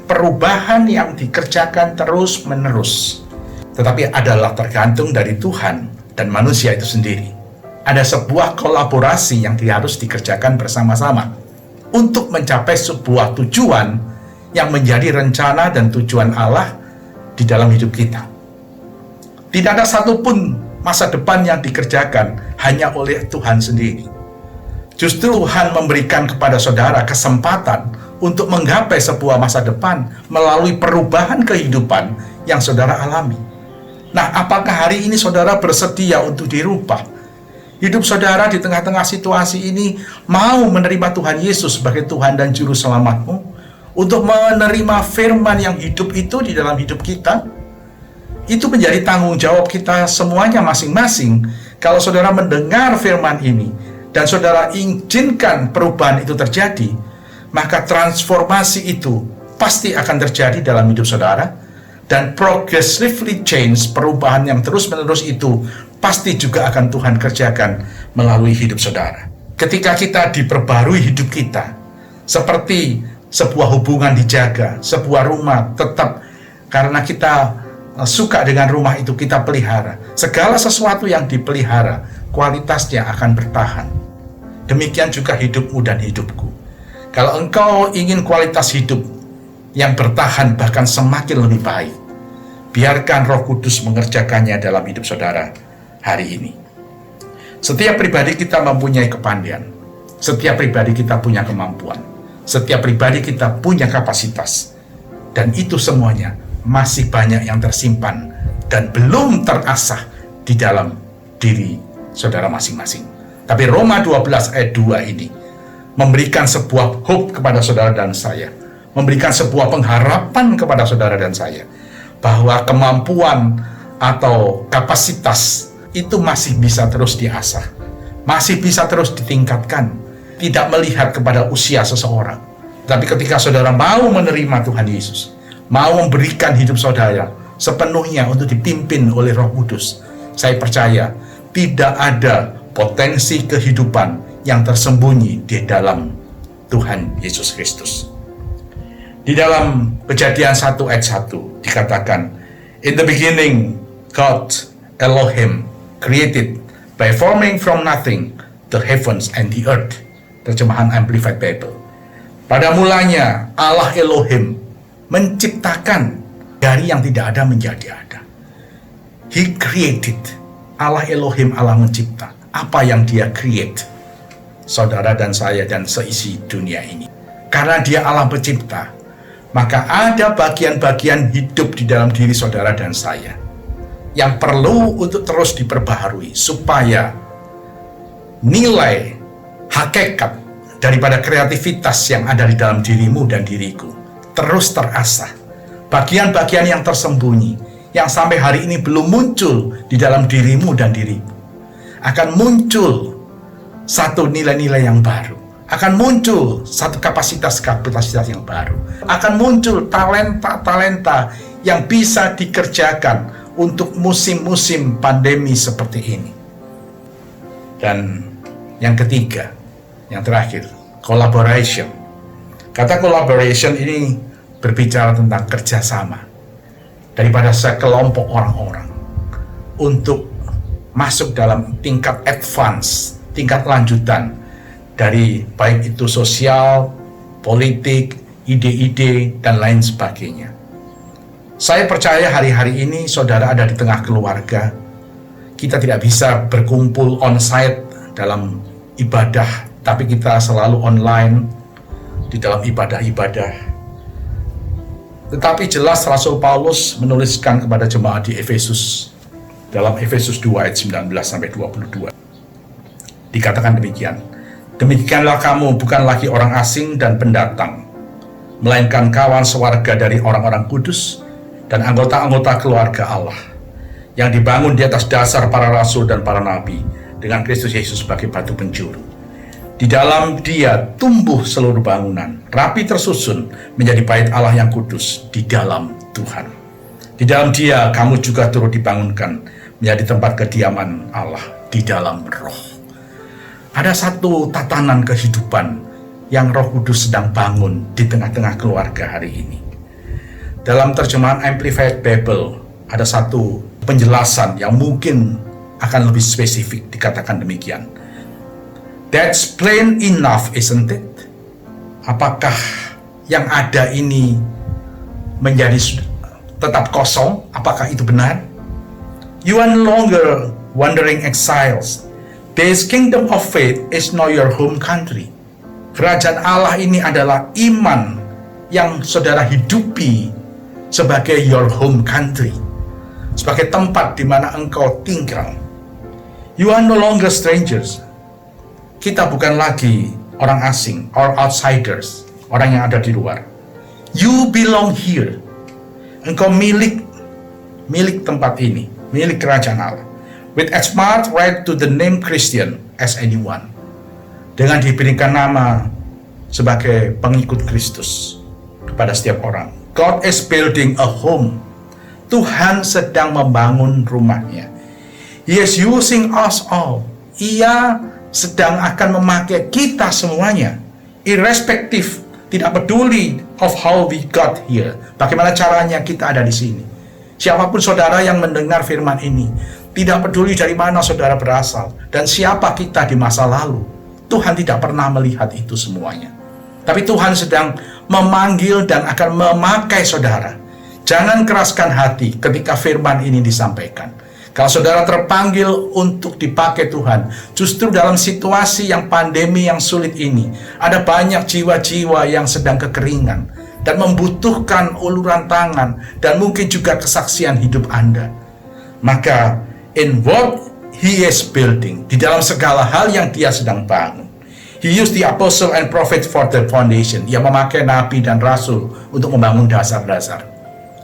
Perubahan yang dikerjakan terus menerus. Tetapi adalah tergantung dari Tuhan dan manusia itu sendiri. Ada sebuah kolaborasi yang harus dikerjakan bersama-sama untuk mencapai sebuah tujuan yang menjadi rencana dan tujuan Allah di dalam hidup kita. Tidak ada satupun masa depan yang dikerjakan hanya oleh Tuhan sendiri. Justru Tuhan memberikan kepada saudara kesempatan untuk menggapai sebuah masa depan melalui perubahan kehidupan yang saudara alami. Nah, apakah hari ini saudara bersedia untuk dirubah? Hidup saudara di tengah-tengah situasi ini mau menerima Tuhan Yesus sebagai Tuhan dan Juru Selamatmu? Untuk menerima firman yang hidup itu di dalam hidup kita? Itu menjadi tanggung jawab kita semuanya masing-masing. Kalau saudara mendengar firman ini, dan saudara izinkan perubahan itu terjadi, maka transformasi itu pasti akan terjadi dalam hidup saudara, dan progressively change, perubahan yang terus-menerus itu pasti juga akan Tuhan kerjakan melalui hidup saudara. Ketika kita diperbarui hidup kita, seperti sebuah hubungan dijaga, sebuah rumah tetap, karena kita suka dengan rumah itu kita pelihara. Segala sesuatu yang dipelihara, kualitasnya akan bertahan. Demikian juga hidupmu dan hidupku. Kalau engkau ingin kualitas hidup yang bertahan bahkan semakin lebih baik, biarkan Roh Kudus mengerjakannya dalam hidup saudara hari ini. Setiap pribadi kita mempunyai kepandaian. Setiap pribadi kita punya kemampuan. Setiap pribadi kita punya kapasitas. Dan itu semuanya masih banyak yang tersimpan dan belum terasah di dalam diri saudara masing-masing. Tapi Roma 12 ayat 2 ini memberikan sebuah hope kepada saudara dan saya. Memberikan sebuah pengharapan kepada saudara dan saya. Bahwa kemampuan atau kapasitas itu masih bisa terus diasah. Masih bisa terus ditingkatkan. Tidak melihat kepada usia seseorang. Tapi ketika saudara mau menerima Tuhan Yesus, mau memberikan hidup saudara sepenuhnya untuk dipimpin oleh Roh Kudus, saya percaya tidak ada potensi kehidupan yang tersembunyi di dalam Tuhan Yesus Kristus. Di dalam Kejadian 1 ayat 1 dikatakan, In the beginning, God, Elohim, created by forming from nothing the heavens and the earth. Terjemahan Amplified Bible. Pada mulanya Allah Elohim menciptakan dari yang tidak ada menjadi ada. He created. Allah Elohim, Allah mencipta. Apa yang dia create? Saudara dan saya dan seisi dunia ini. Karena dia Allah pencipta, maka ada bagian-bagian hidup di dalam diri saudara dan saya yang perlu untuk terus diperbaharui supaya nilai hakikat daripada kreativitas yang ada di dalam dirimu dan diriku terus terasah. Bagian-bagian yang tersembunyi yang sampai hari ini belum muncul di dalam dirimu dan diriku, akan muncul satu nilai-nilai yang baru, akan muncul satu kapasitas-kapasitas yang baru, akan muncul talenta-talenta yang bisa dikerjakan untuk musim-musim pandemi seperti ini. Dan yang ketiga, yang terakhir, collaboration. Kata collaboration ini berbicara tentang kerjasama daripada sekelompok orang-orang untuk masuk dalam tingkat advance, tingkat lanjutan dari baik itu sosial, politik, ide-ide, dan lain sebagainya. Saya percaya hari-hari ini saudara ada di tengah keluarga. Kita tidak bisa berkumpul on-site dalam ibadah, tapi kita selalu online di dalam ibadah-ibadah. Tetapi jelas Rasul Paulus menuliskan kepada jemaat di Efesus, dalam Efesus 2 ayat 19-22. Dikatakan demikian, Demikianlah kamu bukan lagi orang asing dan pendatang, melainkan kawan sewarga dari orang-orang kudus dan anggota-anggota keluarga Allah, yang dibangun di atas dasar para rasul dan para nabi, dengan Kristus Yesus sebagai batu penjuru. Di dalam Dia tumbuh seluruh bangunan, rapi tersusun menjadi bait Allah yang kudus di dalam Tuhan. Di dalam Dia kamu juga turut dibangunkan menjadi tempat kediaman Allah di dalam Roh. Ada satu tatanan kehidupan yang Roh Kudus sedang bangun di tengah-tengah keluarga hari ini. Dalam terjemahan Amplified Bible ada satu penjelasan yang mungkin akan lebih spesifik, dikatakan demikian. That's plain enough, isn't it? Apakah yang ada ini menjadi tetap kosong? Apakah itu benar? You are no longer wandering exiles. This kingdom of faith is not your home country. Kerajaan Allah ini adalah iman yang saudara hidupi sebagai your home country, sebagai tempat di mana engkau tinggal. You are no longer strangers. Kita bukan lagi orang asing or outsiders, orang yang ada di luar. You belong here. Engkau milik tempat ini, milik kerajaan Allah. With as much right to the name Christian as anyone. Dengan diberikan nama sebagai pengikut Kristus kepada setiap orang. God is building a home. Tuhan sedang membangun rumahnya. He is using us all. Ia sedang akan memakai kita semuanya. Irrespective, tidak peduli of how we got here. Bagaimana caranya kita ada di sini. Siapapun saudara yang mendengar firman ini, tidak peduli dari mana saudara berasal dan siapa kita di masa lalu, Tuhan tidak pernah melihat itu semuanya. Tapi Tuhan sedang memanggil dan akan memakai saudara. Jangan keraskan hati ketika firman ini disampaikan. Kalau saudara terpanggil untuk dipakai Tuhan, justru dalam situasi yang pandemi yang sulit ini, ada banyak jiwa-jiwa yang sedang kekeringan dan membutuhkan uluran tangan dan mungkin juga kesaksian hidup Anda. Maka in what He is building, di dalam segala hal yang Dia sedang bangun, He used the apostle and prophet for the foundation. Ia memakai nabi dan rasul untuk membangun dasar-dasar.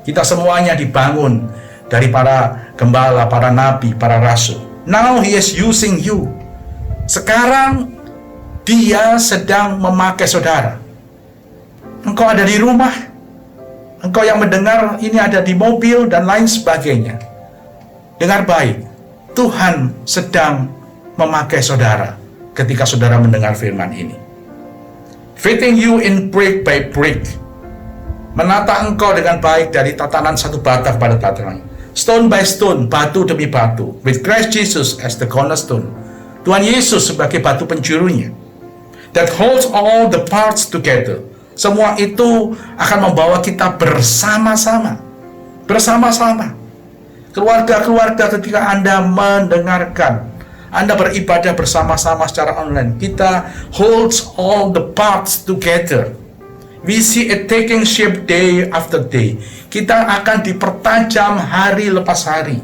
Kita semuanya dibangun dari para gembala, para nabi, para rasul. Now He is using you. Sekarang Dia sedang memakai saudara. Engkau ada di rumah, engkau yang mendengar ini ada di mobil dan lain sebagainya. Dengar baik, Tuhan sedang memakai saudara ketika saudara mendengar firman ini. Fitting you in brick by brick. Menata engkau dengan baik dari tatanan satu bata kepada tatanan lain. Stone by stone, batu demi batu. With Christ Jesus as the cornerstone. Tuhan Yesus sebagai batu penjurunya. That holds all the parts together. Semua itu akan membawa kita bersama-sama. Bersama-sama. Keluarga-keluarga ketika Anda mendengarkan, Anda beribadah bersama-sama secara online, kita holds all the parts together. We see it taking shape day after day. Kita akan dipertajam hari lepas hari.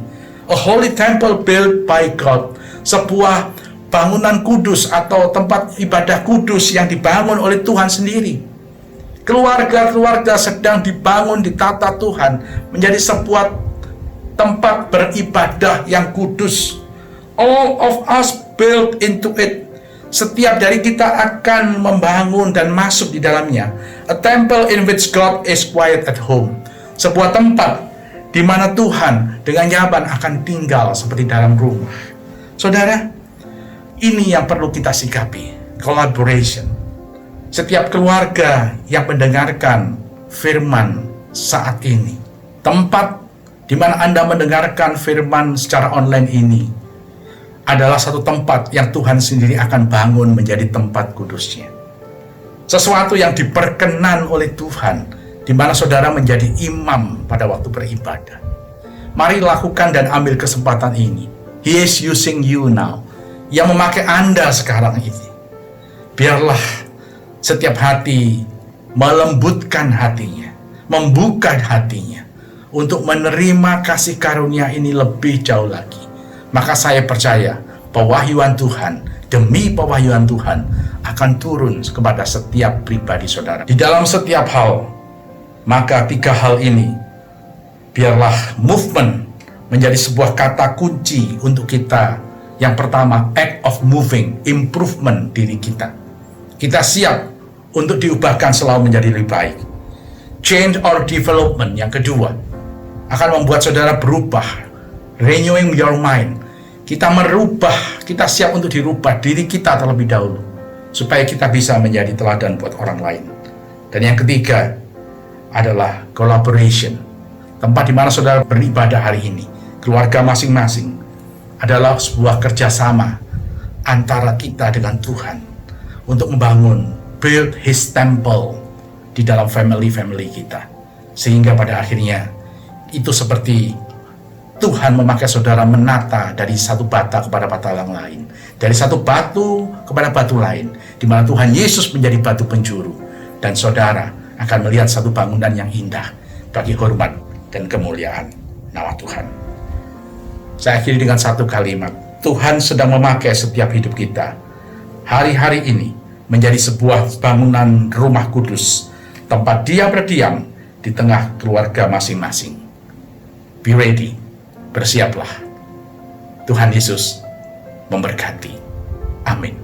A holy temple built by God. Sebuah bangunan kudus atau tempat ibadah kudus yang dibangun oleh Tuhan sendiri. Keluarga-keluarga sedang dibangun, ditata Tuhan menjadi sebuah tempat beribadah yang kudus. All of us built into it. Setiap dari kita akan membangun dan masuk di dalamnya. A temple in which God is quiet at home. Sebuah tempat di mana Tuhan dengan nyaman akan tinggal seperti dalam rumah. Saudara, ini yang perlu kita sikapi. Collaboration. Setiap keluarga yang mendengarkan firman saat ini, tempat di mana Anda mendengarkan firman secara online ini adalah satu tempat yang Tuhan sendiri akan bangun menjadi tempat kudusnya. Sesuatu yang diperkenan oleh Tuhan, di mana saudara menjadi imam pada waktu beribadah. Mari lakukan dan ambil kesempatan ini. He is using you now. Yang memakai Anda sekarang ini. Biarlah setiap hati melembutkan hatinya, membuka hatinya untuk menerima kasih karunia ini lebih jauh lagi. Maka saya percaya pewahyuan Tuhan demi pewahyuan Tuhan akan turun kepada setiap pribadi saudara. Di dalam setiap hal, maka 3 hal ini, biarlah movement menjadi sebuah kata kunci untuk kita. Yang pertama, act of moving, improvement diri kita. Kita siap untuk diubahkan selalu menjadi lebih baik. Change or development, yang kedua, akan membuat saudara berubah. Renewing your mind. Kita merubah, kita siap untuk dirubah diri kita terlebih dahulu, supaya kita bisa menjadi teladan buat orang lain. Dan yang ketiga adalah collaboration. Tempat di mana saudara beribadah hari ini, keluarga masing-masing, adalah sebuah kerjasama antara kita dengan Tuhan untuk membangun, build His temple di dalam family kita. Sehingga pada akhirnya itu seperti Tuhan memakai saudara menata dari satu bata kepada bata yang lain, dari satu batu kepada batu lain, di mana Tuhan Yesus menjadi batu penjuru, dan saudara akan melihat satu bangunan yang indah bagi hormat dan kemuliaan nama Tuhan. Saya akhiri dengan satu kalimat. Tuhan sedang memakai setiap hidup kita hari-hari ini menjadi sebuah bangunan rumah kudus, tempat Dia berdiam di tengah keluarga masing-masing. Be ready, bersiaplah. Tuhan Yesus memberkati. Amin.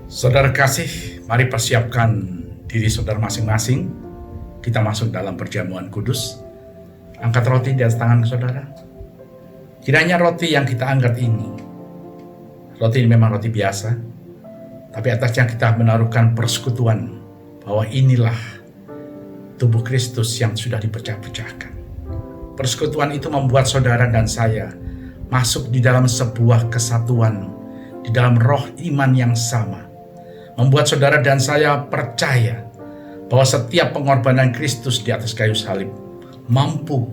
Saudara kasih, mari persiapkan diri saudara masing-masing. Kita masuk dalam perjamuan kudus. Angkat roti di atas tangan saudara. Kiranya roti yang kita angkat ini, roti ini memang roti biasa, tapi atasnya kita menaruhkan persekutuan bahwa inilah tubuh Kristus yang sudah dipecah-pecahkan. Persekutuan itu membuat saudara dan saya masuk di dalam sebuah kesatuan, di dalam roh iman yang sama. Membuat saudara dan saya percaya bahwa setiap pengorbanan Kristus di atas kayu salib mampu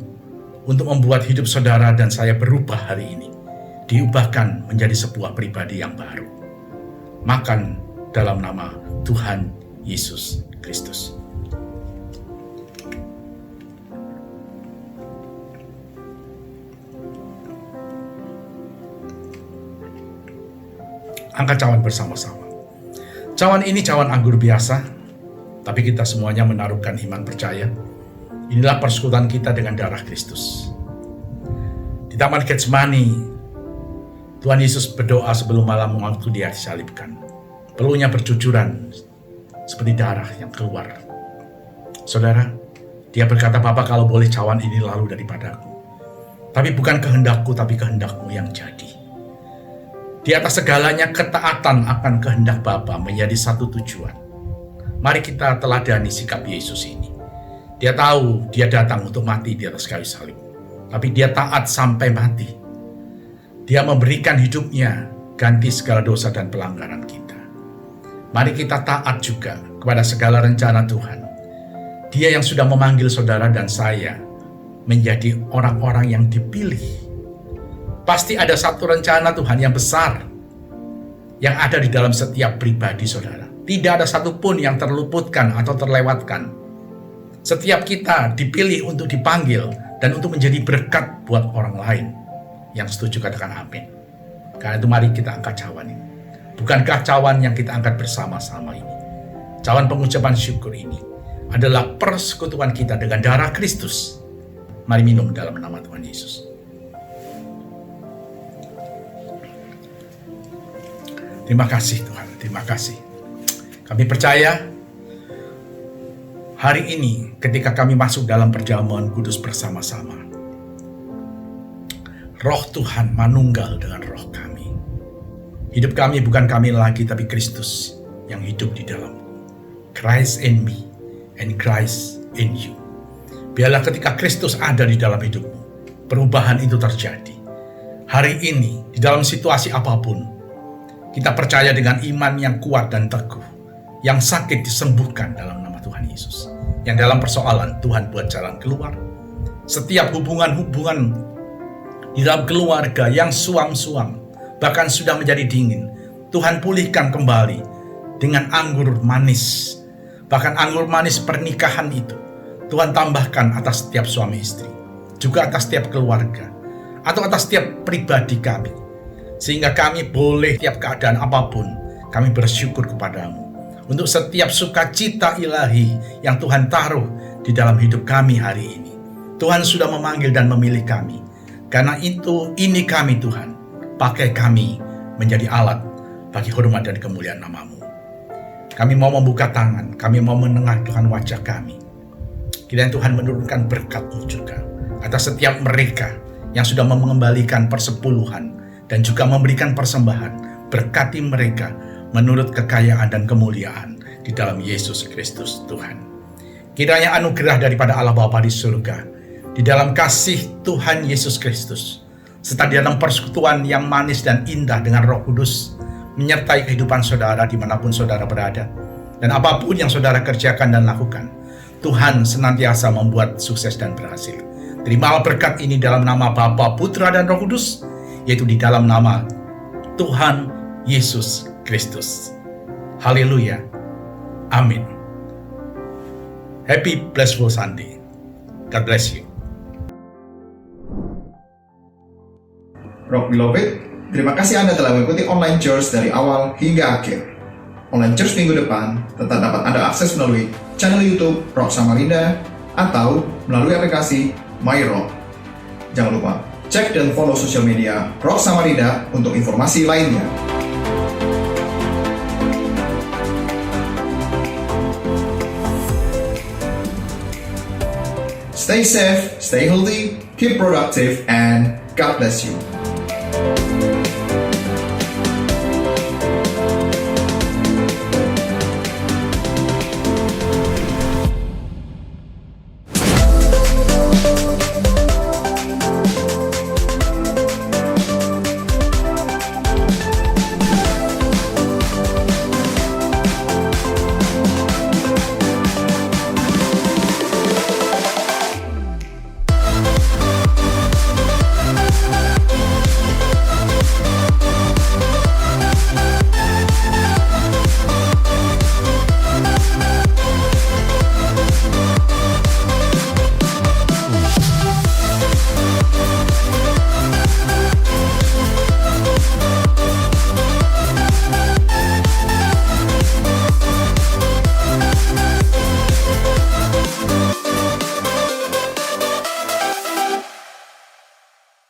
untuk membuat hidup saudara dan saya berubah hari ini, diubahkan menjadi sebuah pribadi yang baru. Makan dalam nama Tuhan Yesus Kristus. Angkat cawan bersama-sama. Cawan ini cawan anggur biasa, tapi kita semuanya menaruhkan iman percaya. Inilah persekutuan kita dengan darah Kristus. Di Taman Getsemani, Tuhan Yesus berdoa sebelum malam waktu Dia disalibkan. Peluhnya bercucuran seperti darah yang keluar. Saudara, Dia berkata, Bapa, kalau boleh cawan ini lalu daripadaku. Tapi bukan kehendakku, tapi kehendak-Mu yang jadi. Di atas segalanya ketaatan akan kehendak Bapa menjadi satu tujuan. Mari kita teladani sikap Yesus ini. Dia tahu Dia datang untuk mati di atas kayu salib, tapi Dia taat sampai mati. Dia memberikan hidupnya ganti segala dosa dan pelanggaran kita. Mari kita taat juga kepada segala rencana Tuhan. Dia yang sudah memanggil saudara dan saya menjadi orang-orang yang dipilih. Pasti ada satu rencana Tuhan yang besar yang ada di dalam setiap pribadi saudara. Tidak ada satupun yang terluputkan atau terlewatkan. Setiap kita dipilih untuk dipanggil dan untuk menjadi berkat buat orang lain. Yang setuju katakan amin. Karena itu mari kita angkat cawan ini. Bukankah cawan yang kita angkat bersama-sama ini, cawan pengucapan syukur ini, adalah persekutuan kita dengan darah Kristus. Mari minum dalam nama Tuhan Yesus. Terima kasih Tuhan, terima kasih. Kami percaya hari ini ketika kami masuk dalam perjamuan kudus bersama-sama, Roh Tuhan manunggal dengan roh kami. Hidup kami bukan kami lagi, tapi Kristus yang hidup di dalam. Christ in me and Christ in you. Biarlah ketika Kristus ada di dalam hidupmu, perubahan itu terjadi. Hari ini, di dalam situasi apapun, kita percaya dengan iman yang kuat dan teguh. Yang sakit disembuhkan dalam nama Tuhan Yesus. Yang dalam persoalan, Tuhan buat jalan keluar. Setiap hubungan-hubungan di dalam keluarga yang suam-suam, bahkan sudah menjadi dingin, Tuhan pulihkan kembali dengan anggur manis. Bahkan anggur manis pernikahan itu Tuhan tambahkan atas setiap suami istri, juga atas setiap keluarga, atau atas setiap pribadi kami. Sehingga kami boleh setiap keadaan apapun, kami bersyukur kepadamu untuk setiap sukacita ilahi yang Tuhan taruh di dalam hidup kami hari ini. Tuhan sudah memanggil dan memilih kami. Karena itu, ini kami Tuhan, pakai kami menjadi alat bagi hormat dan kemuliaan nama-Mu. Kami mau membuka tangan, kami mau menengadkan wajah kami. Kiranya Tuhan menurunkan berkat-Mu juga atas setiap mereka yang sudah mengembalikan persepuluhan dan juga memberikan persembahan. Berkati mereka menurut kekayaan dan kemuliaan di dalam Yesus Kristus Tuhan. Kiranya anugerah daripada Allah Bapa di surga, di dalam kasih Tuhan Yesus Kristus, serta di dalam persekutuan yang manis dan indah dengan Roh Kudus, menyertai kehidupan saudara dimanapun saudara berada. Dan apapun yang saudara kerjakan dan lakukan, Tuhan senantiasa membuat sukses dan berhasil. Terimalah berkat ini dalam nama Bapa, Putra, dan Roh Kudus, yaitu di dalam nama Tuhan Yesus Kristus. Haleluya. Amin. Happy Blessful Sunday. God bless you. Rock Beloved, terima kasih Anda telah mengikuti online church dari awal hingga akhir. Online church minggu depan tetap dapat Anda akses melalui channel YouTube Rock Samarinda atau melalui aplikasi My Rock. Jangan lupa cek dan follow sosial media Rock Samarinda untuk informasi lainnya. Stay safe, stay healthy, keep productive, and God bless you.